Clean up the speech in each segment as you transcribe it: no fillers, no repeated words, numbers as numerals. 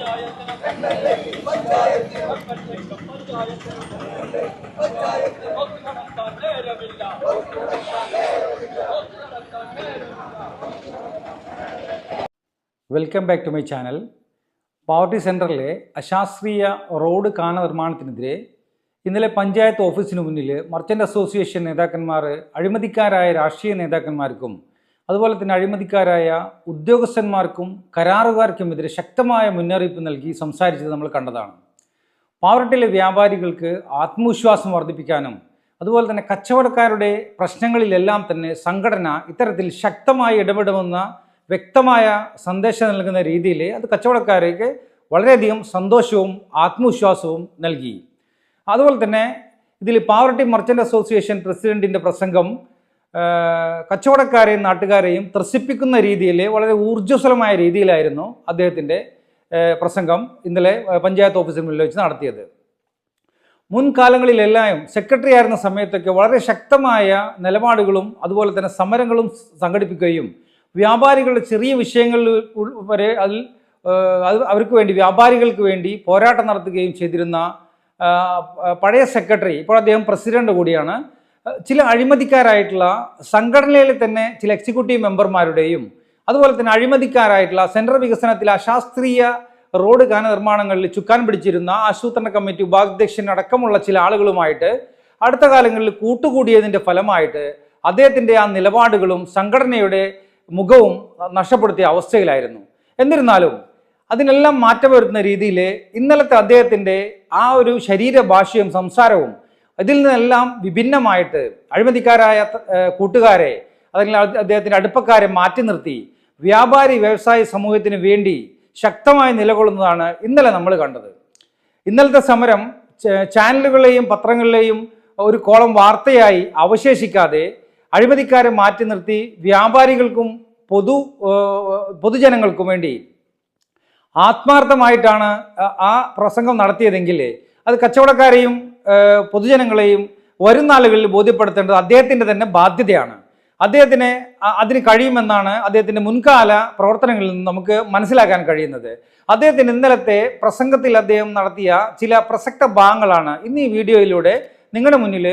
Welcome back to my channel. Pavaratty സെൻറ്ററിലെ അശാസ്ത്രീയ road കാന നിർമ്മാണത്തിനെതിരെ ഇന്നലെ പഞ്ചായത്ത് ഓഫീസിന് മുന്നിൽ മർച്ചൻ്റ് അസോസിയേഷൻ നേതാക്കന്മാർ അഴിമതിക്കാരായ രാഷ്ട്രീയ നേതാക്കന്മാർക്കും അതുപോലെ തന്നെ അഴിമതിക്കാരായ ഉദ്യോഗസ്ഥന്മാർക്കും കരാറുകാർക്കുമെതിരെ ശക്തമായ മുന്നറിയിപ്പ് നൽകി സംസാരിച്ചത് നമ്മൾ കണ്ടതാണ്. പാവർട്ടിയിലെ വ്യാപാരികൾക്ക് ആത്മവിശ്വാസം വർദ്ധിപ്പിക്കാനും അതുപോലെ തന്നെ കച്ചവടക്കാരുടെ പ്രശ്നങ്ങളിലെല്ലാം തന്നെ സംഘടന ഇത്തരത്തിൽ ശക്തമായി ഇടപെടുമെന്ന വ്യക്തമായ സന്ദേശം നൽകുന്ന രീതിയിൽ അത് കച്ചവടക്കാർക്ക് വളരെയധികം സന്തോഷവും ആത്മവിശ്വാസവും നൽകി. അതുപോലെ തന്നെ ഇതിൽ പാവർട്ടി മർച്ചൻ്റ് അസോസിയേഷൻ പ്രസിഡന്റിൻ്റെ പ്രസംഗം കച്ചവടക്കാരെയും നാട്ടുകാരെയും ത്രസിപ്പിക്കുന്ന രീതിയിൽ വളരെ ഊർജ്ജസ്വലമായ രീതിയിലായിരുന്നു അദ്ദേഹത്തിൻ്റെ പ്രസംഗം ഇന്നലെ പഞ്ചായത്ത് ഓഫീസിന് മുന്നിൽ വെച്ച് നടത്തിയത്. മുൻകാലങ്ങളിലെല്ലാം സെക്രട്ടറി ആയിരുന്ന സമയത്തൊക്കെ വളരെ ശക്തമായ നിലപാടുകളും അതുപോലെ തന്നെ സമരങ്ങളും സംഘടിപ്പിക്കുകയും വ്യാപാരികളുടെ ചെറിയ വിഷയങ്ങളിൽ വരെ അവർക്ക് വേണ്ടി വ്യാപാരികൾക്ക് വേണ്ടി പോരാട്ടം നടത്തുകയും ചെയ്തിരുന്ന പഴയ സെക്രട്ടറി, ഇപ്പോൾ അദ്ദേഹം പ്രസിഡന്റ് കൂടിയാണ്, ചില അഴിമതിക്കാരായിട്ടുള്ള സംഘടനയിലെ തന്നെ ചില എക്സിക്യൂട്ടീവ് മെമ്പർമാരുടെയും അതുപോലെ തന്നെ അഴിമതിക്കാരായിട്ടുള്ള സെൻട്രൽ വികസനത്തിലെ അശാസ്ത്രീയ റോഡ് കാന നിർമ്മാണങ്ങളിൽ ചുക്കാൻ പിടിച്ചിരുന്ന ആസൂത്രണ കമ്മിറ്റി ഉപാധ്യക്ഷൻ അടക്കമുള്ള ചില ആളുകളുമായിട്ട് അടുത്ത കാലങ്ങളിൽ കൂട്ടുകൂടിയതിൻ്റെ ഫലമായിട്ട് അദ്ദേഹത്തിൻ്റെ ആ നിലപാടുകളും സംഘടനയുടെ മുഖവും നഷ്ടപ്പെടുത്തിയ അവസ്ഥയിലായിരുന്നു. എന്നിരുന്നാലും അതിനെല്ലാം മാറ്റം വരുത്തുന്ന രീതിയിൽ ഇന്നലത്തെ അദ്ദേഹത്തിൻ്റെ ആ ഒരു ശരീരഭാഷയും സംസാരവും ഇതിൽ നിന്നെല്ലാം വിഭിന്നമായിട്ട് അഴിമതിക്കാരായ കൂട്ടുകാരെ അല്ലെങ്കിൽ അദ്ദേഹത്തിൻ്റെ അടുപ്പക്കാരെ മാറ്റി നിർത്തി വ്യാപാരി വ്യവസായ സമൂഹത്തിന് വേണ്ടി ശക്തമായി നിലകൊള്ളുന്നതാണ് ഇന്നലെ നമ്മൾ കണ്ടത്. ഇന്നലത്തെ സമരം ചാനലുകളെയും പത്രങ്ങളിലെയും ഒരു കോളം വാർത്തയായി അവശേഷിക്കാതെ അഴിമതിക്കാരെ മാറ്റി നിർത്തി വ്യാപാരികൾക്കും പൊതുജനങ്ങൾക്കും വേണ്ടി ആത്മാർത്ഥമായിട്ടാണ് ആ പ്രസംഗം നടത്തിയതെങ്കിൽ അത് കച്ചവടക്കാരെയും പൊതുജനങ്ങളെയും വരും നാളുകളിൽ ബോധ്യപ്പെടുത്തേണ്ടത് അദ്ദേഹത്തിൻ്റെ തന്നെ ബാധ്യതയാണ്. അദ്ദേഹത്തിന് അതിന് കഴിയുമെന്നാണ് അദ്ദേഹത്തിൻ്റെ മുൻകാല പ്രവർത്തനങ്ങളിൽ നിന്ന് നമുക്ക് മനസ്സിലാക്കാൻ കഴിയുന്നത്. അദ്ദേഹത്തിന് ഇന്നലത്തെ പ്രസംഗത്തിൽ അദ്ദേഹം നടത്തിയ ചില പ്രസക്ത ഭാഗങ്ങളാണ് ഇന്ന് ഈ വീഡിയോയിലൂടെ നിങ്ങളുടെ മുന്നിൽ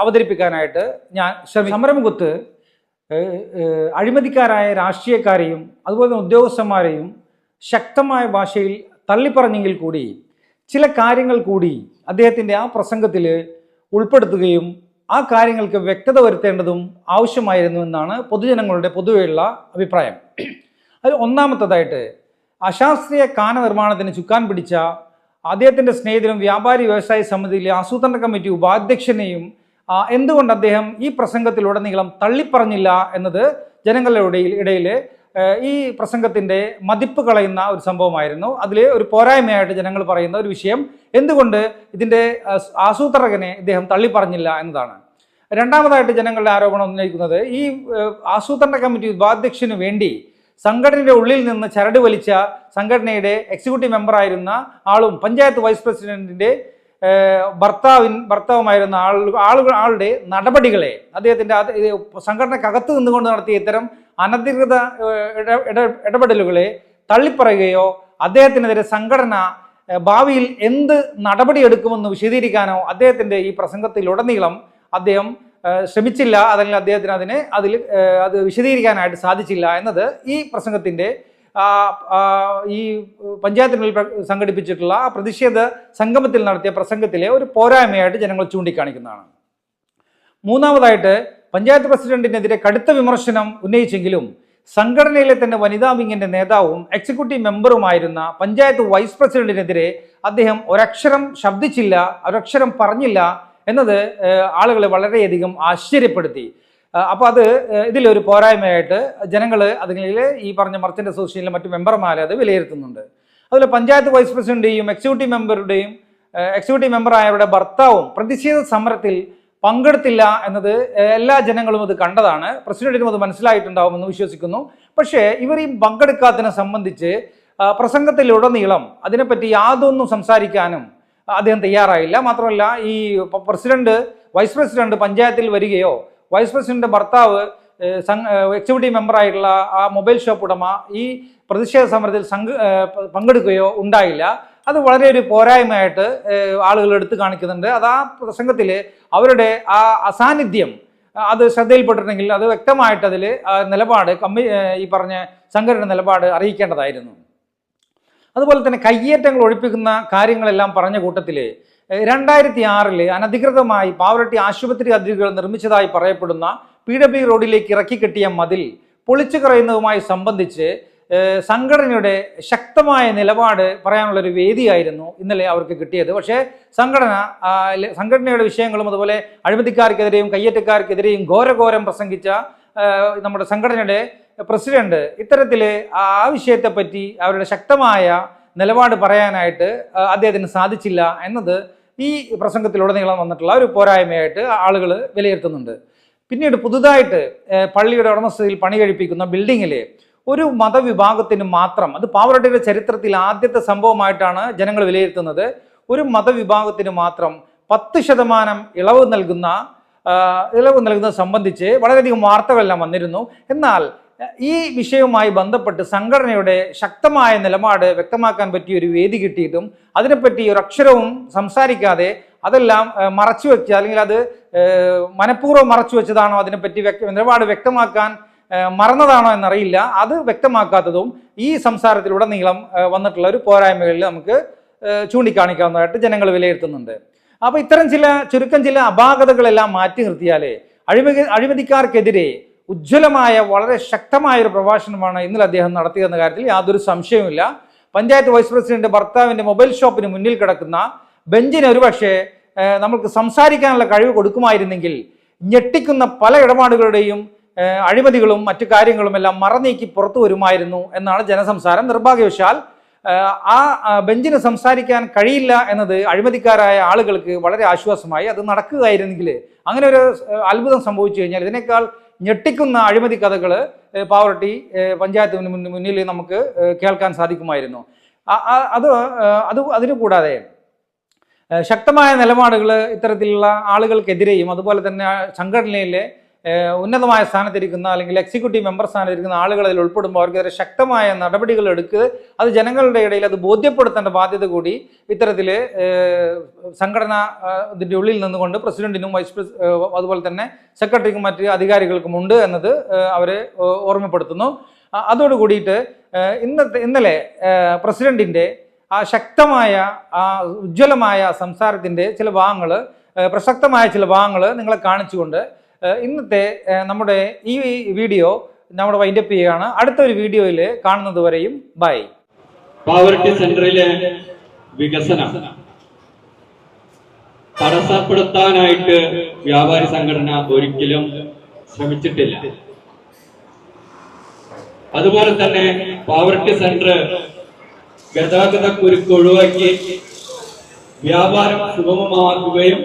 അവതരിപ്പിക്കാനായിട്ട് ഞാൻ ശ്രമിക്കും. സമരമുഖത്ത് അഴിമതിക്കാരായ രാഷ്ട്രീയക്കാരെയും അതുപോലെ തന്നെ ഉദ്യോഗസ്ഥന്മാരെയും ശക്തമായ ഭാഷയിൽ തള്ളിപ്പറഞ്ഞെങ്കിൽ കൂടി ചില കാര്യങ്ങൾ കൂടി അദ്ദേഹത്തിൻ്റെ ആ പ്രസംഗത്തിൽ ഉൾപ്പെടുത്തുകയും ആ കാര്യങ്ങൾക്ക് വ്യക്തത വരുത്തേണ്ടതും ആവശ്യമായിരുന്നു എന്നാണ് പൊതുജനങ്ങളുടെ പൊതുവെയുള്ള അഭിപ്രായം. അതിൽ ഒന്നാമത്തേതായിട്ട് അശാസ്ത്രീയ കാന നിർമ്മാണത്തിന് ചുക്കാൻ പിടിച്ച അദ്ദേഹത്തിൻ്റെ സ്നേഹിതനും വ്യാപാരി വ്യവസായ സമിതിയിലെ ആസൂത്രണ കമ്മിറ്റി ഉപാധ്യക്ഷനെയും എന്തുകൊണ്ട് അദ്ദേഹം ഈ പ്രസംഗത്തിലുടനീളം തള്ളിപ്പറഞ്ഞില്ല എന്നത് ജനങ്ങളുടെ ഇടയിൽ ഈ പ്രസംഗത്തിൻ്റെ മതിപ്പ് കളയുന്ന ഒരു സംഭവമായിരുന്നു. അതിൽ ഒരു പോരായ്മയായിട്ട് ജനങ്ങൾ പറയുന്ന ഒരു വിഷയം എന്തുകൊണ്ട് ഇതിൻ്റെ ആസൂത്രകനെ ഇദ്ദേഹം തള്ളിപ്പറഞ്ഞില്ല എന്നതാണ്. രണ്ടാമതായിട്ട് ജനങ്ങളുടെ ആരോപണം ഉന്നയിക്കുന്നത് ഈ ആസൂത്രണ കമ്മിറ്റി ഉപാധ്യക്ഷന് വേണ്ടി സംഘടനയുടെ ഉള്ളിൽ നിന്ന് ചരട് വലിച്ച സംഘടനയുടെ എക്സിക്യൂട്ടീവ് മെമ്പറായിരുന്ന ആളും പഞ്ചായത്ത് വൈസ് പ്രസിഡന്റിൻ്റെ ഭർത്താവുമായിരുന്ന ആളുടെ നടപടികളെ അദ്ദേഹത്തിൻ്റെ സംഘടനക്കകത്ത് നിന്നുകൊണ്ട് നടത്തിയ ഇത്തരം അനധികൃത ഇടപെടലുകളെ തള്ളിപ്പറയുകയോ അദ്ദേഹത്തിനെതിരെ സംഘടന ഭാവിയിൽ എന്ത് നടപടിയെടുക്കുമെന്ന് വിശദീകരിക്കാനോ അദ്ദേഹത്തിൻ്റെ ഈ പ്രസംഗത്തിലുടനീളം അദ്ദേഹം ശ്രമിച്ചില്ല. അല്ലെങ്കിൽ അദ്ദേഹത്തിന് അത് വിശദീകരിക്കാനായിട്ട് സാധിച്ചില്ല എന്നത് ഈ പ്രസംഗത്തിൻ്റെ ഈ പഞ്ചായത്തിനുള്ളിൽ സംഘടിപ്പിച്ചിട്ടുള്ള പ്രതിഷേധ സംഗമത്തിൽ നടത്തിയ പ്രസംഗത്തിലെ ഒരു പോരായ്മയായിട്ട് ജനങ്ങൾ ചൂണ്ടിക്കാണിക്കുന്നതാണ്. മൂന്നാമതായിട്ട് പഞ്ചായത്ത് പ്രസിഡന്റിനെതിരെ കടുത്ത വിമർശനം ഉന്നയിച്ചെങ്കിലും സംഘടനയിലെ തന്നെ വനിതാ വിങ്ങിന്റെ നേതാവും എക്സിക്യൂട്ടീവ് മെമ്പറുമായിരുന്ന പഞ്ചായത്ത് വൈസ് പ്രസിഡന്റിനെതിരെ അദ്ദേഹം ഒരക്ഷരം ശബ്ദിച്ചില്ല, ഒരക്ഷരം പറഞ്ഞില്ല എന്നത് ആളുകളെ വളരെയധികം ആശ്ചര്യപ്പെടുത്തി. അപ്പോൾ അത് ഇതിലൊരു പോരായ്മയായിട്ട് ജനങ്ങൾ അതിൽ ഈ പറഞ്ഞ മർച്ചൻ്റ് അസോസിയേഷനിലെ മറ്റു മെമ്പർമാരെ അത് വിലയിരുത്തുന്നുണ്ട്. അതുപോലെ പഞ്ചായത്ത് വൈസ് പ്രസിഡന്റിന്റെയും എക്സിക്യൂട്ടീവ് മെമ്പറായവരുടെ ഭർത്താവും പ്രതിഷേധ സമരത്തിൽ പങ്കെടുത്തില്ല എന്നത് എല്ലാ ജനങ്ങളും അത് കണ്ടതാണ്. പ്രസിഡന്റിനും അത് മനസ്സിലായിട്ടുണ്ടാവുമെന്ന് വിശ്വസിക്കുന്നു. പക്ഷേ ഇവർ ഈ പങ്കെടുക്കാത്തതിനെ സംബന്ധിച്ച് പ്രസംഗത്തിലുടനീളം അതിനെപ്പറ്റി യാതൊന്നും സംസാരിക്കാനും അദ്ദേഹം തയ്യാറായില്ല. മാത്രമല്ല ഈ വൈസ് പ്രസിഡന്റ് പഞ്ചായത്തിൽ വരികയോ വൈസ് പ്രസിഡന്റ് ഭർത്താവ് എക്സിക്യൂട്ടീവ് മെമ്പറായിട്ടുള്ള ആ മൊബൈൽ ഷോപ്പ് ഉടമ ഈ പ്രതിഷേധ സമരത്തിൽ പങ്കെടുക്കുകയോ ഉണ്ടായില്ല. അത് വളരെ ഒരു പോരായ്മയായിട്ട് ആളുകൾ എടുത്തു കാണിക്കുന്നുണ്ട്. അത് ആ പ്രസംഗത്തിൽ അവരുടെ ആ അസാന്നിധ്യം അത് ശ്രദ്ധയിൽപ്പെട്ടിട്ടുണ്ടെങ്കിൽ അത് വ്യക്തമായിട്ട് അതിൽ നിലപാട് ഈ പറഞ്ഞ സംഘടന നിലപാട് അറിയിക്കേണ്ടതായിരുന്നു. അതുപോലെ തന്നെ കയ്യേറ്റങ്ങൾ ഒഴിപ്പിക്കുന്ന കാര്യങ്ങളെല്ലാം പറഞ്ഞ കൂട്ടത്തിൽ 2006 അനധികൃതമായി പാവറട്ടി ആശുപത്രി അധികൃതർ നിർമ്മിച്ചതായി പറയപ്പെടുന്ന PW റോഡിലേക്ക് ഇറക്കി കെട്ടിയ മതിൽ പൊളിച്ചു കളയുന്നതുമായി സംബന്ധിച്ച് സംഘടനയുടെ ശക്തമായ നിലപാട് പറയാനുള്ളൊരു വേദിയായിരുന്നു ഇന്നലെ അവർക്ക് കിട്ടിയത്. പക്ഷേ സംഘടനയുടെ വിഷയങ്ങളും അതുപോലെ അഴിമതിക്കാർക്കെതിരെയും കയ്യേറ്റക്കാർക്കെതിരെയും ഘോരഘോരം പ്രസംഗിച്ച നമ്മുടെ സംഘടനയുടെ പ്രസിഡന്റ് ഇത്തരത്തിൽ ആ വിഷയത്തെപ്പറ്റി അവരുടെ ശക്തമായ നിലപാട് പറയാനായിട്ട് അദ്ദേഹത്തിന് സാധിച്ചില്ല എന്നത് ഈ പ്രസംഗത്തിലുടനീളം വന്നിട്ടുള്ള ഒരു പോരായ്മയായിട്ട് ആളുകൾ വിലയിരുത്തുന്നുണ്ട്. പിന്നീട് പുതുതായിട്ട് പള്ളിയുടെ ഉടമസ്ഥതയിൽ പണി കഴിപ്പിക്കുന്ന ബിൽഡിങ്ങിൽ ഒരു മതവിഭാഗത്തിന് മാത്രം, അത് പാവറട്ടിയുടെ ചരിത്രത്തിൽ ആദ്യത്തെ സംഭവമായിട്ടാണ് ജനങ്ങൾ വിലയിരുത്തുന്നത്, ഒരു മതവിഭാഗത്തിന് മാത്രം 10% ഇളവ് നൽകുന്നത് സംബന്ധിച്ച് വളരെയധികം വാർത്തകളെല്ലാം വന്നിരുന്നു. എന്നാൽ ഈ വിഷയവുമായി ബന്ധപ്പെട്ട് സംഘടനയുടെ ശക്തമായ നിലപാട് വ്യക്തമാക്കാൻ പറ്റിയ ഒരു വേദി കിട്ടിയിട്ടും അതിനെപ്പറ്റി ഒരു അക്ഷരവും സംസാരിക്കാതെ അതെല്ലാം മറച്ചു വെച്ച്, അല്ലെങ്കിൽ അത് മനഃപൂർവ്വം മറച്ചു വെച്ചതാണോ, അതിനെപ്പറ്റി നിലപാട് വ്യക്തമാക്കാൻ മറന്നതാണോ എന്നറിയില്ല. അത് വ്യക്തമാക്കാത്തതും ഈ സംസാരത്തിലുടനീളം വന്നിട്ടുള്ള ഒരു പോരായ്മകളിൽ നമുക്ക് ചൂണ്ടിക്കാണിക്കാവുന്നതായിട്ട് ജനങ്ങൾ വിലയിരുത്തുന്നുണ്ട്. അപ്പോൾ ഇത്തരം ചുരുക്കം ചില അപാകതകളെല്ലാം മാറ്റി നിർത്തിയാലേ അഴിമതിക്കാർക്കെതിരെ ഉജ്ജ്വലമായ വളരെ ശക്തമായ ഒരു പ്രഭാഷണമാണ് ഇന്നലെ അദ്ദേഹം നടത്തിയെന്ന കാര്യത്തിൽ യാതൊരു സംശയവുമില്ല. പഞ്ചായത്ത് വൈസ് പ്രസിഡന്റ് ഭർത്താവിന്റെ മൊബൈൽ ഷോപ്പിന് മുന്നിൽ കിടക്കുന്ന ബെഞ്ചിന് ഒരുപക്ഷെ നമുക്ക് സംസാരിക്കാനുള്ള കഴിവ് കൊടുക്കുമായിരുന്നെങ്കിൽ ഞെട്ടിക്കുന്ന പല ഇടപാടുകളുടെയും അഴിമതികളും മറ്റു കാര്യങ്ങളുമെല്ലാം മറനീക്കി പുറത്തു വരുമായിരുന്നു എന്നാണ് ജനസംസാരം. നിർഭാഗ്യവശാൽ ആ ബെഞ്ചിന് സംസാരിക്കാൻ കഴിയില്ല എന്നത് അഴിമതിക്കാരായ ആളുകൾക്ക് വളരെ ആശ്വാസമായി. അത് നടക്കുകയായിരുന്നെങ്കിൽ, അങ്ങനെ ഒരു അത്ഭുതം സംഭവിച്ചു കഴിഞ്ഞാൽ ഇതിനേക്കാൾ ഞെട്ടിക്കുന്ന അഴിമതി കഥകൾ പാവറട്ടി പഞ്ചായത്തിന് മുന്നിൽ നമുക്ക് കേൾക്കാൻ സാധിക്കുമായിരുന്നു. അതിനു കൂടാതെ ശക്തമായ നിലപാടുകൾ ഇത്തരത്തിലുള്ള ആളുകൾക്കെതിരെയും അതുപോലെ തന്നെ സംഘടനയിലെ ഉന്നതമായ സ്ഥാനത്തിരിക്കുന്ന അല്ലെങ്കിൽ എക്സിക്യൂട്ടീവ് മെമ്പർ സ്ഥാനത്തിരിക്കുന്ന ആളുകൾ അതിൽ ഉൾപ്പെടുമ്പോൾ അവർക്കെതിരെ ശക്തമായ നടപടികൾ എടുക്കുക, അത് ജനങ്ങളുടെ ഇടയിൽ അത് ബോധ്യപ്പെടുത്തേണ്ട ബാധ്യത കൂടി ഇത്തരത്തിൽ സംഘടന ഇതിൻ്റെ ഉള്ളിൽ നിന്നുകൊണ്ട് പ്രസിഡന്റിനും അതുപോലെ തന്നെ സെക്രട്ടറിക്കും മറ്റ് അധികാരികൾക്കും ഉണ്ട് എന്നത് അവരെ ഓർമ്മപ്പെടുത്തുന്നു. അതോടുകൂടിയിട്ട് ഇന്നലെ പ്രസിഡന്റിൻ്റെ ആ ശക്തമായ ആ ഉജ്ജ്വലമായ സംസാരത്തിൻ്റെ ചില ഭാഗങ്ങൾ, പ്രസക്തമായ ചില ഭാഗങ്ങൾ നിങ്ങളെ കാണിച്ചുകൊണ്ട് ഇന്നത്തെ നമ്മുടെ ഈ വീഡിയോ നമ്മുടെ വൈൻഡപ്പ് ചെയ്യുകയാണ്. അടുത്തൊരു വീഡിയോയിൽ കാണുന്നത് വരെയും ബൈ. പാവറട്ടി സെന്ററിലെ വികസനം തടസ്സപ്പെടുത്താനായിട്ട് വ്യാപാരി സംഘടന ഒരിക്കലും ശ്രമിച്ചിട്ടില്ല. അതുപോലെ തന്നെ പാവറട്ടി സെന്റർ ഗതാഗത കുരുക്ക് ഒഴിവാക്കി വ്യാപാരം സുഗമമാക്കുകയും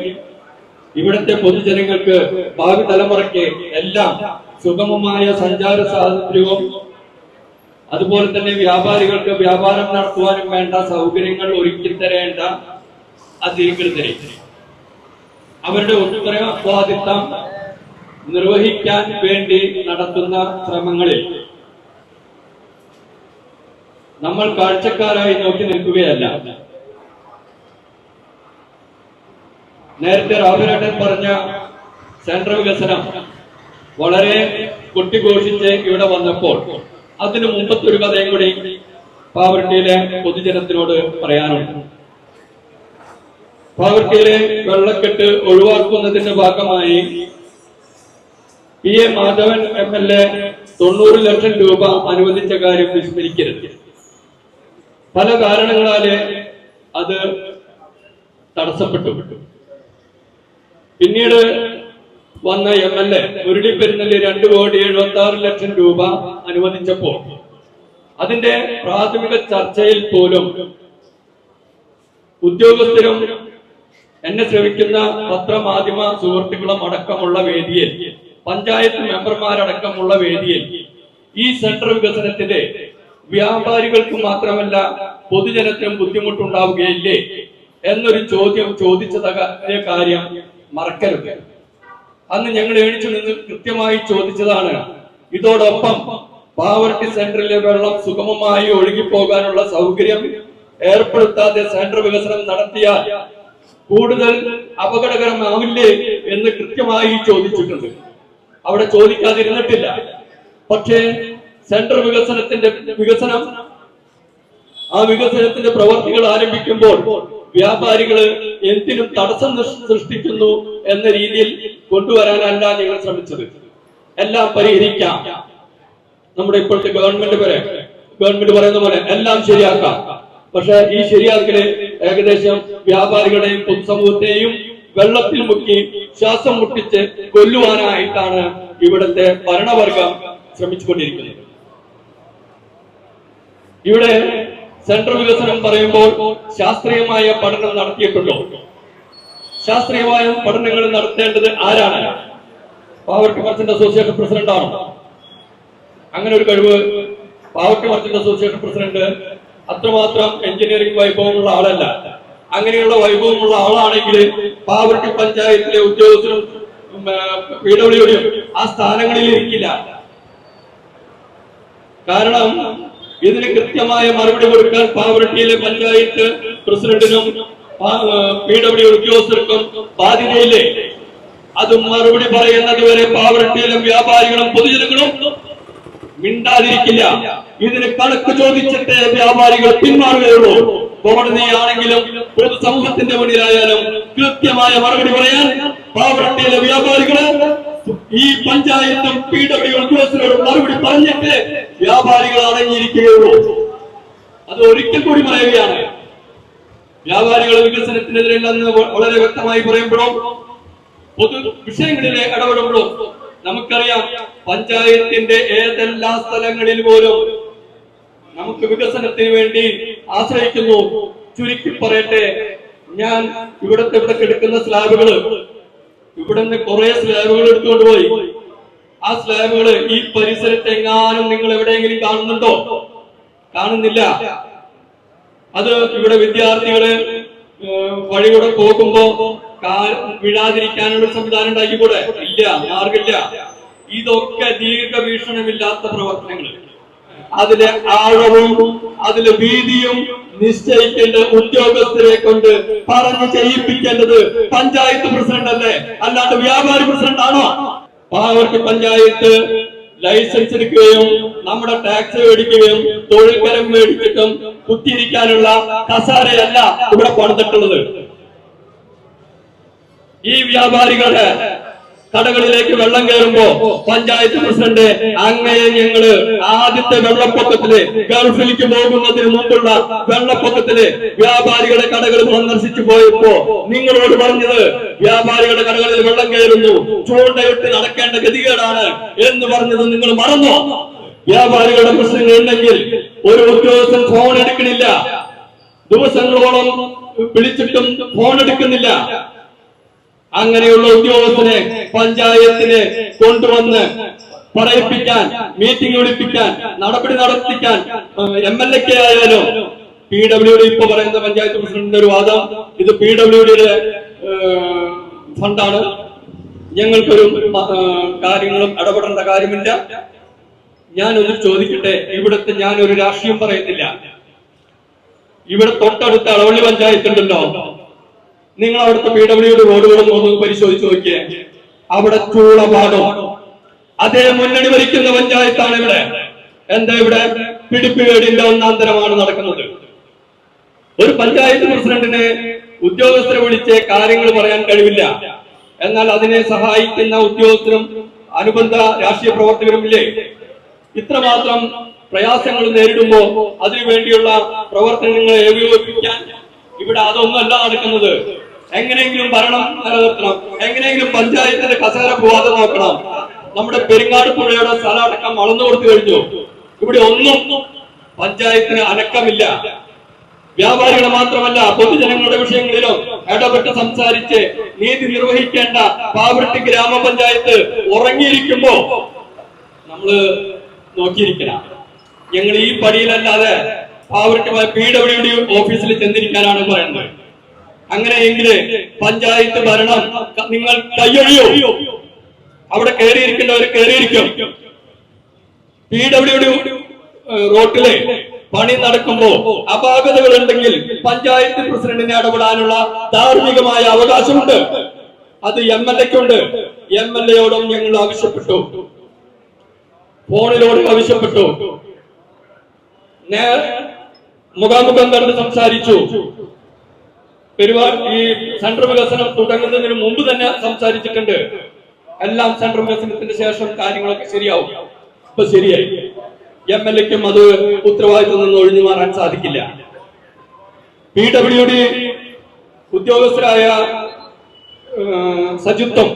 ഇവിടുത്തെ പൊതുജനങ്ങൾക്ക് ഭാവി തലമുറയ്ക്ക് എല്ലാം സുഗമമായ സഞ്ചാര സ്വാതന്ത്ര്യവും അതുപോലെ തന്നെ വ്യാപാരികൾക്ക് വ്യാപാരം നടത്തുവാനും വേണ്ട സൗകര്യങ്ങൾ ഒരുക്കി തരേണ്ട അധികൃതരെ അവരുടെ ഉത്തരവാദിത്തം നിർവഹിക്കാൻ വേണ്ടി നടത്തുന്ന ശ്രമങ്ങളിൽ നമ്മൾ കാഴ്ചക്കാരായി നോക്കി നിൽക്കുകയല്ല. നേരത്തെ റാബിനേട്ടൻ പറഞ്ഞ സെൻട്രൽ വികസനം വളരെ കൊട്ടിഘോഷിച്ച് ഇവിടെ വന്നപ്പോൾ അതിനു മുമ്പത്തെ ഒരു കഥയും കൂടി പാവറട്ടിയിലെ പൊതുജനത്തിനോട് പറയാനുണ്ട്. പാവറട്ടിയിലെ വെള്ളക്കെട്ട് ഒഴിവാക്കുന്നതിന്റെ ഭാഗമായി PA മാധവൻ MLA 90 ലക്ഷം രൂപ അനുവദിച്ച കാര്യം വിസ്മരിക്കരുത്. പല കാരണങ്ങളാല് അത് തടസ്സപ്പെട്ടു. പിന്നീട് വന്ന MLA മുരളീപെരുന്നള്ളി 2,76,00,000 രൂപ അനുവദിച്ചപ്പോൾ അതിന്റെ പ്രാഥമിക ചർച്ചയിൽ പോലും ഉദ്യോഗസ്ഥരും എന്നെ ശ്രമിക്കുന്ന പത്രമാധ്യമ സുഹൃത്തുക്കളും അടക്കമുള്ള വേദിയിൽ, പഞ്ചായത്ത് മെമ്പർമാരടക്കമുള്ള വേദിയിൽ ഈ സെന്റർ വികസനത്തിന്റെ വ്യാപാരികൾക്ക് മാത്രമല്ല പൊതുജനത്തിനും ബുദ്ധിമുട്ടുണ്ടാവുകയില്ലേ എന്നൊരു ചോദ്യം ചോദിച്ചതായ കാര്യം മറക്കരുത്. അന്ന് ഞങ്ങൾ എണിച്ചു നിന്ന് കൃത്യമായി ചോദിച്ചതാണ്. ഇതോടൊപ്പം പാവർട്ടി സെന്ററിലെ വെള്ളം സുഗമമായി ഒഴുകിപ്പോകാനുള്ള സൗകര്യം ഏർപ്പെടുത്താതെ സെന്റർ വികസനം നടത്തിയാൽ കൂടുതൽ അപകടകരമാവില്ലേ എന്ന് കൃത്യമായി ചോദിച്ചിട്ടുണ്ട്. അവിടെ ചോദിക്കാതിരുന്നിട്ടില്ല. പക്ഷേ സെന്റർ വികസനത്തിന്റെ പ്രവർത്തികൾ ആരംഭിക്കുമ്പോൾ വ്യാപാരികള് എന്തിനും തടസ്സം സൃഷ്ടിക്കുന്നു എന്ന രീതിയിൽ കൊണ്ടുവരാനല്ല ഞങ്ങൾ ശ്രമിച്ചത്. എല്ലാം പരിഹരിക്കാം, നമ്മുടെ ഇപ്പോഴത്തെ ഗവൺമെന്റ് പറയുന്ന പോലെ എല്ലാം ശരിയാക്കാം. പക്ഷെ ഈ ശരിയാക്കല് ഏകദേശം വ്യാപാരികളെയും പൊതുസമൂഹത്തെയും വെള്ളത്തിൽ മുക്കി ശ്വാസം മുട്ടിച്ച് കൊല്ലുവാനായിട്ടാണ് ഇവിടുത്തെ ഭരണവർഗം ശ്രമിച്ചുകൊണ്ടിരിക്കുന്നത്. ഇവിടെ സെൻട്രൽ വികസനം പറയുമ്പോൾ ശാസ്ത്രീയമായ പഠനം നടത്തിയിട്ടുണ്ടോ? ശാസ്ത്രീയമായ പഠനങ്ങൾ നടത്തേണ്ടത് ആരാണ്? പാവർട്ടി മർച്ചന്റ് അസോസിയേഷൻ പ്രസിഡന്റാണോ? അങ്ങനെ ഒരു കഴിവ് പാവർട്ടി മർച്ചന്റ് അസോസിയേഷൻ പ്രസിഡന്റ് അത്രമാത്രം എഞ്ചിനീയറിംഗ് വൈഭവമുള്ള ആളല്ല. അങ്ങനെയുള്ള വൈഭവമുള്ള ആളാണെങ്കിൽ പാവർട്ടി പഞ്ചായത്തിലെ ഉദ്യോഗസ്ഥരും PWDയും ആ സ്ഥാനങ്ങളിൽ ഇരിക്കില്ല. കാരണം ഇതിന് കൃത്യമായ മറുപടി കൊടുക്കാൻ പാവർട്ടിയിലെ പഞ്ചായത്ത് പ്രസിഡന്റിനും PWD ഉദ്യോഗസ്ഥർക്കും ബാധ്യതയില്ലേ? അത് മറുപടി പറയുന്നത് വരെ പാവർട്ടിയിലെ വ്യാപാരികളും പൊതുജനങ്ങളും മിണ്ടാതിരിക്കില്ല. ഇതിന് കണക്ക് ചോദിച്ചിട്ട് വ്യാപാരികൾ പിന്മാറുകയുള്ളൂ. കോടതിയാണെങ്കിലും പൊതുസമൂഹത്തിന്റെ മുന്നിലായാലും കൃത്യമായ മറുപടി പറയാൻ പാവർട്ടിയിലെ വ്യാപാരികള് ഈ പഞ്ചായത്തും PWD ഉദ്യോഗസ്ഥരോട് മറുപടി പറഞ്ഞിട്ട് വ്യാപാരികൾ അടങ്ങിയിരിക്കുകയുള്ളൂ. അത് ഒരിക്കൽ കൂടി പറയുകയാണ്. വ്യാപാരികൾ വികസനത്തിനെതിരെല്ലെന്ന് വളരെ വ്യക്തമായി പറയുമ്പോഴും പൊതു വിഷയങ്ങളിലെ ഇടപെടുമ്പോഴും നമുക്കറിയാം പഞ്ചായത്തിന്റെ ഏതെല്ലാം സ്ഥലങ്ങളിൽ പോലും നമുക്ക് വികസനത്തിന് വേണ്ടി ആശ്രയിക്കുന്നു. ചുരുക്കി പറയട്ടെ, ഞാൻ ഇവിടെ കിടക്കുന്ന സ്ലാബുകള്, ഇവിടുന്ന് കുറെ സ്ലാബുകൾ എടുത്തുകൊണ്ട് പോയി. ആ സ്ലാബുകള് ഈ പരിസരത്തെങ്ങാനും നിങ്ങൾ എവിടെയെങ്കിലും കാണുന്നുണ്ടോ? കാണുന്നില്ല. അത് ഇവിടെ വിദ്യാർത്ഥികള് വഴികൂടെ പോകുമ്പോ വീഴാതിരിക്കാനുള്ള സംവിധാനം ഉണ്ടാക്കിക്കൂടെ? ഇല്ല, മാർഗമില്ല. ഇതൊക്കെ ദീർഘവീക്ഷണമില്ലാത്ത പ്രവർത്തനങ്ങൾ. അതിലെ ആഴവും അതിലെ വീതിയും നിശ്ചയിക്കേണ്ട ഉദ്യോഗസ്ഥരെ കൊണ്ട് പറഞ്ഞു ചെയ്യിപ്പിക്കേണ്ടത് പഞ്ചായത്ത് പ്രസിഡന്റ് അല്ലേ, അല്ലാണ്ട് വ്യാപാരി പ്രസിഡന്റ് ആണോ? പാവർട്ടി പഞ്ചായത്ത് ലൈസൻസ് എടുക്കുകയും നമ്മുടെ ടാക്സ് മേടിക്കുകയും തൊഴിൽ കരം മേടിച്ചിട്ടും കുത്തിയിരിക്കാനുള്ള കസാരയല്ല ഇവിടെ പണിതിട്ടുള്ളത്. ഈ വ്യാപാരികളുടെ കടകളിലേക്ക് വെള്ളം കയറുമ്പോ പഞ്ചായത്ത് പ്രസിഡന്റ് അങ്ങനെ ഞങ്ങള് ആദ്യത്തെ വെള്ളപ്പൊക്കത്തില് ഗൾഫിലേക്ക് പോകുന്നതിന് മുമ്പുള്ള വെള്ളപ്പൊക്കത്തില് വ്യാപാരികളുടെ കടകൾ സന്ദർശിച്ചു പോയപ്പോ നിങ്ങളോട് പറഞ്ഞത് വ്യാപാരികളുടെ കടകളിൽ വെള്ളം കയറുന്നു, ചൂണ്ടയിട്ട് നടക്കേണ്ട ഗതികേടാണ് എന്ന് പറഞ്ഞത് നിങ്ങൾ മറന്നോ? വ്യാപാരികളുടെ പ്രശ്നങ്ങൾ ഉണ്ടെങ്കിൽ ഒരു ഉദ്യോഗസ്ഥൻ ഫോൺ എടുക്കണില്ല, ദിവസങ്ങളോളം വിളിച്ചിട്ടും ഫോൺ എടുക്കുന്നില്ല. അങ്ങനെയുള്ള ഉദ്യോഗസ്ഥനെ പഞ്ചായത്തിനെ കൊണ്ടുവന്ന് പറയിപ്പിക്കാൻ, മീറ്റിംഗ് വിളിപ്പിക്കാൻ, നടപടി നടത്തിക്കാൻ MLA ആയാലും PWD ഇപ്പൊ പറയുന്ന പഞ്ചായത്ത് പ്രസിഡന്റിന്റെ ഒരു വാദം, ഇത് PWDയുടെ ഫണ്ടാണ്, ഞങ്ങൾക്കൊരു കാര്യങ്ങളും ഇടപെടേണ്ട കാര്യമില്ല. ഞാനൊന്ന് ചോദിക്കട്ടെ, ഇവിടുത്തെ ഞാനൊരു രാഷ്ട്രീയം പറയുന്നില്ല. ഇവിടെ തൊട്ടടുത്ത അളവള്ളി പഞ്ചായത്ത് ഉണ്ടല്ലോ, നിങ്ങൾ അവിടുത്തെ PWD റോഡുകളും ഒന്ന് പരിശോധിച്ച് നോക്കിയേ. അവിടെ ചൂളപാടോ അതേ മുന്നണി ഭരിക്കുന്ന പഞ്ചായത്താണ് ഇവിടെ. എന്താ ഇവിടെ പിടിപ്പുകേടിന്റെ ഒന്നാം തരമാണ് നടക്കുന്നത്. ഒരു പഞ്ചായത്ത് പ്രസിഡന്റിന് ഉദ്യോഗസ്ഥരെ വിളിച്ച് കാര്യങ്ങൾ പറയാൻ കഴിവില്ല, എന്നാൽ അതിനെ സഹായിക്കുന്ന ഉദ്യോഗസ്ഥരും അനുബന്ധ രാഷ്ട്രീയ പ്രവർത്തകരും ഇല്ലേ? ഇത്രമാത്രം പ്രയാസങ്ങൾ നേരിടുമ്പോ അതിനുവേണ്ടിയുള്ള പ്രവർത്തനങ്ങളെ ഏകോപിപ്പിക്കാൻ ഇവിടെ അതൊന്നുമല്ല നടക്കുന്നത്. എങ്ങനെയെങ്കിലും ഭരണം നിലനിർത്തണം, എങ്ങനെയെങ്കിലും പഞ്ചായത്തിന്റെ കസേര പോവാതെ നോക്കണം. നമ്മുടെ പെരിങ്ങാട് പുഴയുടെ സ്ഥലം അടക്കം വളർന്നു കൊടുത്തു കഴിഞ്ഞു. ഇവിടെ ഒന്നും പഞ്ചായത്തിന് അനക്കമില്ല. വ്യാപാരികളെ മാത്രമല്ല പൊതുജനങ്ങളുടെ വിഷയങ്ങളിലും ഇടപെട്ട് സംസാരിച്ച് നീതി നിർവഹിക്കേണ്ട പാവർട്ടി ഗ്രാമപഞ്ചായത്ത് ഉറങ്ങിയിരിക്കുമ്പോ നമ്മള് നോക്കിയിരിക്കണം. ഞങ്ങൾ ഈ പടിയിലല്ലാതെ പാവർട്ടി PWD ഓഫീസിൽ ചെന്നിരിക്കാനാണ് പറയുന്നത്. അങ്ങനെയെങ്കിൽ പഞ്ചായത്ത് ഭരണം നിങ്ങൾ കയ്യൊഴിയോ? അവിടെ കയറിയിരിക്കേണ്ടവർ കയറിയിരിക്കും. PWD റോട്ടിലെ പണി നടക്കുമ്പോ അപാകതകൾ ഉണ്ടെങ്കിൽ പഞ്ചായത്ത് പ്രസിഡന്റിനെ ഇടപെടാനുള്ള ധാർമ്മികമായ അവകാശമുണ്ട്. അത് MLA-ക്കുണ്ട്. MLA-യോടും ഞങ്ങൾ ആവശ്യപ്പെട്ടു, ഫോണിലൂടെ ആവശ്യപ്പെട്ടു, മുഖാമുഖം കണ്ട് സംസാരിച്ചു. ഈ സെൻട്രൽ വികസനം തുടങ്ങുന്നതിന് മുമ്പ് തന്നെ സംസാരിച്ചിട്ടുണ്ട്. എല്ലാം സെൻട്രൽ വികസനത്തിന് ശേഷം കാര്യങ്ങളൊക്കെ ശരിയാവും. ഇപ്പൊ ശരിയായി. MLA-ക്കും അത് ഉത്തരവാദിത്വം നിന്ന് ഒഴിഞ്ഞു മാറാൻ സാധിക്കില്ല. PWD ഉദ്യോഗസ്ഥരായ സജുത്വം,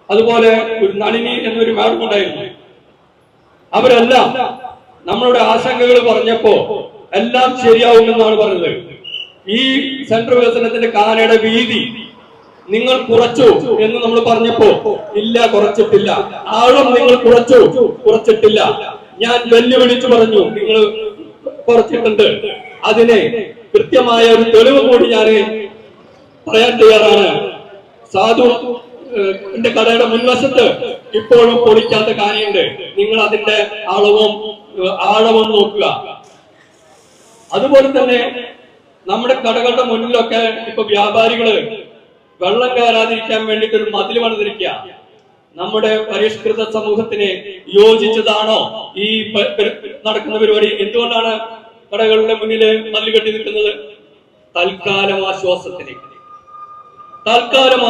അതുപോലെ ഒരു നളിനി എന്നൊരു മാഡം ഉണ്ടായിരുന്നു. അവരെല്ലാം നമ്മളുടെ ആശങ്കകൾ പറഞ്ഞപ്പോ എല്ലാം ശരിയാവുമെന്നാണ് പറഞ്ഞത്. ഈ സെൻട്രൽ വികസനത്തിന്റെ കാനയുടെ വീതി നിങ്ങൾ കുറച്ചു എന്ന് നമ്മൾ പറഞ്ഞപ്പോ ഇല്ല, കുറച്ചിട്ടില്ല. ആഴം നിങ്ങൾ കുറച്ചിട്ടില്ല. ഞാൻ വെല്ലുവിളിച്ചു പറഞ്ഞു, നിങ്ങൾ കുറച്ചിട്ടുണ്ട്. അതിനെ കൃത്യമായ ഒരു തെളിവ് കൂടി ഞാൻ പറയാൻ തയ്യാറാണ്. സാധു എന്റെ കടയുടെ മുൻവശത്ത് ഇപ്പോഴും പൊളിക്കാത്ത കാനയുണ്ട്. നിങ്ങൾ അതിന്റെ ആഴവും നോക്കുക. അതുപോലെ തന്നെ നമ്മുടെ കടകളുടെ മുന്നിലൊക്കെ ഇപ്പൊ വ്യാപാരികള് വെള്ളം കയറാതിരിക്കാൻ വേണ്ടിയിട്ട് ഒരു മതിൽ പണിതിരിക്കുക. നമ്മുടെ പരിഷ്കൃത സമൂഹത്തിന് യോജിച്ചതാണോ ഈ നടക്കുന്ന പരിപാടി? എന്തുകൊണ്ടാണ് കടകളുടെ മുന്നില് മതിൽ കെട്ടി നിൽക്കുന്നത്? തൽക്കാലം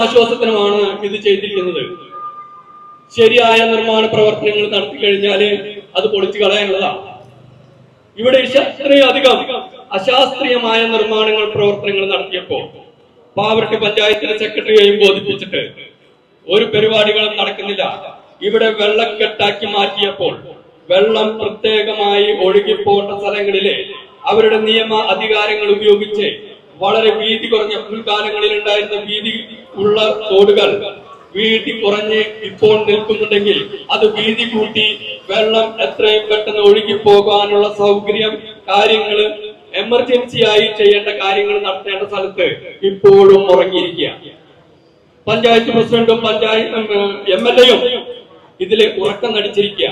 ആശ്വാസത്തിനുമാണ് ഇത് ചെയ്തിരിക്കുന്നത്. ശരിയായ നിർമ്മാണ പ്രവർത്തനങ്ങൾ നടത്തി കഴിഞ്ഞാല് അത് പൊളിച്ചു കളയാനുള്ളതാണ്. ഇവിടെ ഇത്രയധികം അശാസ്ത്രീയമായ പ്രവർത്തനങ്ങൾ നടത്തിയപ്പോ പാവറട്ടി പഞ്ചായത്തിലെ സെക്രട്ടറിയെയും ബോധിപ്പിച്ചിട്ട് ഒരു പരിപാടികളും നടക്കുന്നില്ല. ഇവിടെ വെള്ളക്കെട്ടാക്കി മാറ്റിയപ്പോൾ വെള്ളം പ്രത്യേകമായി ഒഴുകിപ്പോണ്ട സ്ഥലങ്ങളിലെ അവരുടെ നിയമ അധികാരങ്ങൾ ഉപയോഗിച്ച് വളരെ വീതി കുറഞ്ഞ മുൻകാലങ്ങളിൽ ഉണ്ടായിരുന്ന വീതി ഉള്ള തോടുകൾ വീതി കുറഞ്ഞ് ഇപ്പോൾ നിൽക്കുന്നുണ്ടെങ്കിൽ അത് വീതി കൂട്ടി വെള്ളം എത്രയും പെട്ടെന്ന് ഒഴുകി പോകാനുള്ള സൗകര്യം കാര്യങ്ങൾ എമർജൻസി ആയി ചെയ്യേണ്ട കാര്യങ്ങൾ നടത്തേണ്ട സ്ഥലത്ത് ഇപ്പോഴും ഉറങ്ങിയിരിക്കുക. പഞ്ചായത്ത് പ്രസിഡന്റും MLA-യും ഇതില് ഉറക്കം നടിച്ചിരിക്കുക.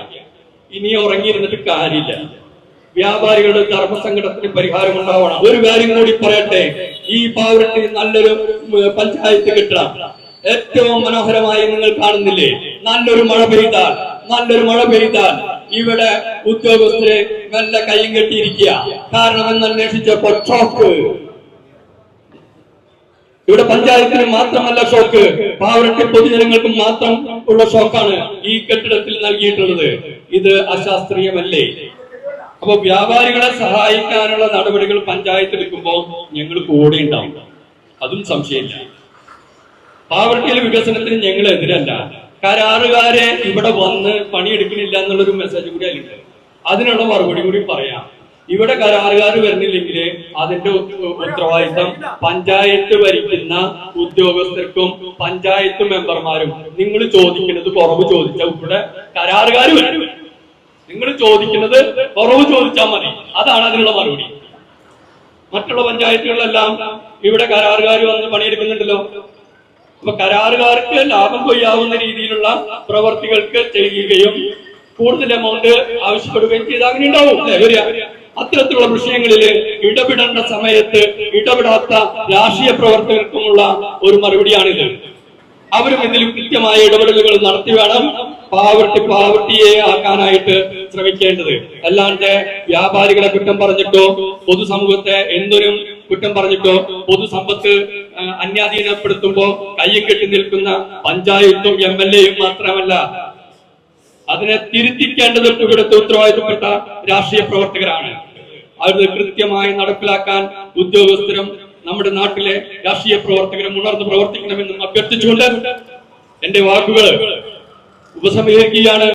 ഇനി ഉറങ്ങിയിരുന്നിട്ട് കാര്യമില്ല. വ്യാപാരികളുടെ ധർമ്മസങ്കടത്തിന് പരിഹാരം ഉണ്ടാവണം. ഒരു കാര്യം കൂടി പറയട്ടെ, ഈ പാവറട്ടി നല്ലൊരു പഞ്ചായത്ത് കിട്ടണം. ഏറ്റവും മനോഹരമായി നിങ്ങൾ കാണുന്നില്ലേ, നല്ലൊരു മഴ പെയ്താൽ ഇവിടെ ഉദ്യോഗസ്ഥരെ നല്ല കയ്യും കെട്ടിയിരിക്കുക. കാരണം എന്നന്വേഷിച്ചപ്പോൾ ഷോക്ക്. ഇവിടെ പഞ്ചായത്തിന് മാത്രമല്ല ഷോക്ക്, പാവറട്ടി പൊതുജനങ്ങൾക്ക് മാത്രം ഉള്ള ഷോക്കാണ് ഈ കെട്ടിടത്തിൽ നൽകിയിട്ടുള്ളത്. ഇത് അശാസ്ത്രീയമല്ലേ? അപ്പൊ വ്യാപാരികളെ സഹായിക്കാനുള്ള നടപടികൾ പഞ്ചായത്ത് എടുക്കുമ്പോൾ ഞങ്ങൾ കൂടെ ഉണ്ടാവും, അതും സംശയമില്ല. പാവറട്ടിയിലെ വികസനത്തിന് ഞങ്ങൾ എതിരല്ല. കരാറുകാരെ ഇവിടെ വന്ന് പണിയെടുക്കണില്ല എന്നുള്ളൊരു മെസ്സേജ് കൂടി അതിലുണ്ട്. അതിനുള്ള മറുപടി കൂടി പറയാം. ഇവിടെ കരാറുകാർ വരുന്നില്ലെങ്കിൽ അതിന്റെ ഉത്തരവാദിത്തം പഞ്ചായത്ത് ഭരിക്കുന്ന ഉദ്യോഗസ്ഥർക്കും പഞ്ചായത്ത് മെമ്പർമാരും. നിങ്ങൾ ചോദിക്കുന്നത് കുറവ് ചോദിച്ചാൽ ഇവിടെ കരാറുകാർ വരും. നിങ്ങൾ ചോദിക്കുന്നത് കുറവ് ചോദിച്ചാൽ മതി. അതാണ് അതിനുള്ള മറുപടി. മറ്റുള്ള പഞ്ചായത്തുകളിലെല്ലാം ഇവിടെ കരാറുകാർ വന്ന് പണിയെടുക്കുന്നുണ്ടല്ലോ. അപ്പൊ കരാറുകാർക്ക് ലാഭം കൊയ്യാവുന്ന രീതിയിലുള്ള പ്രവർത്തികൾക്ക് ചെയ്യുകയും കൂടുതൽ എമൗണ്ട് ആവശ്യപ്പെടുകയും ചെയ്ത് അങ്ങനെ ഉണ്ടാവും. അത്തരത്തിലുള്ള വിഷയങ്ങളിൽ ഇടപെടേണ്ട സമയത്ത് ഇടപെടാത്ത രാഷ്ട്രീയ പ്രവർത്തകർക്കുമുള്ള ഒരു മറുപടിയാണിത്. അവരും ഇതിൽ കൃത്യമായ ഇടപെടലുകൾ നടത്തി വേണം പാവറട്ടിയെ ആക്കാനായിട്ട് ശ്രമിക്കേണ്ടത്. അല്ലാണ്ട് വ്യാപാരികളെ കുറ്റം പറഞ്ഞിട്ടോ പൊതുസമൂഹത്തെ എന്തൊരും കുറ്റം പറഞ്ഞിട്ടോ പൊതുസമ്പത്ത് അന്യാധീനപ്പെടുത്തുമ്പോ കയ്യും കെട്ടി നിൽക്കുന്ന പഞ്ചായത്തും MLA-യും മാത്രമല്ല, അതിനെ തിരുത്തിക്കേണ്ടത് ഇവിടുത്തെ ഉത്തരവാദിത്തപ്പെട്ട രാഷ്ട്രീയ പ്രവർത്തകരാണ്. അത് കൃത്യമായി നടപ്പിലാക്കാൻ ഉദ്യോഗസ്ഥരും നമ്മുടെ നാട്ടിലെ രാഷ്ട്രീയ പ്രവർത്തകരും ഉണർന്ന് പ്രവർത്തിക്കണമെന്നും അഭ്യർത്ഥിച്ചുകൊണ്ട് എന്റെ വാക്കുകൾ ഉപസംഹരിക്കുകയാണ്.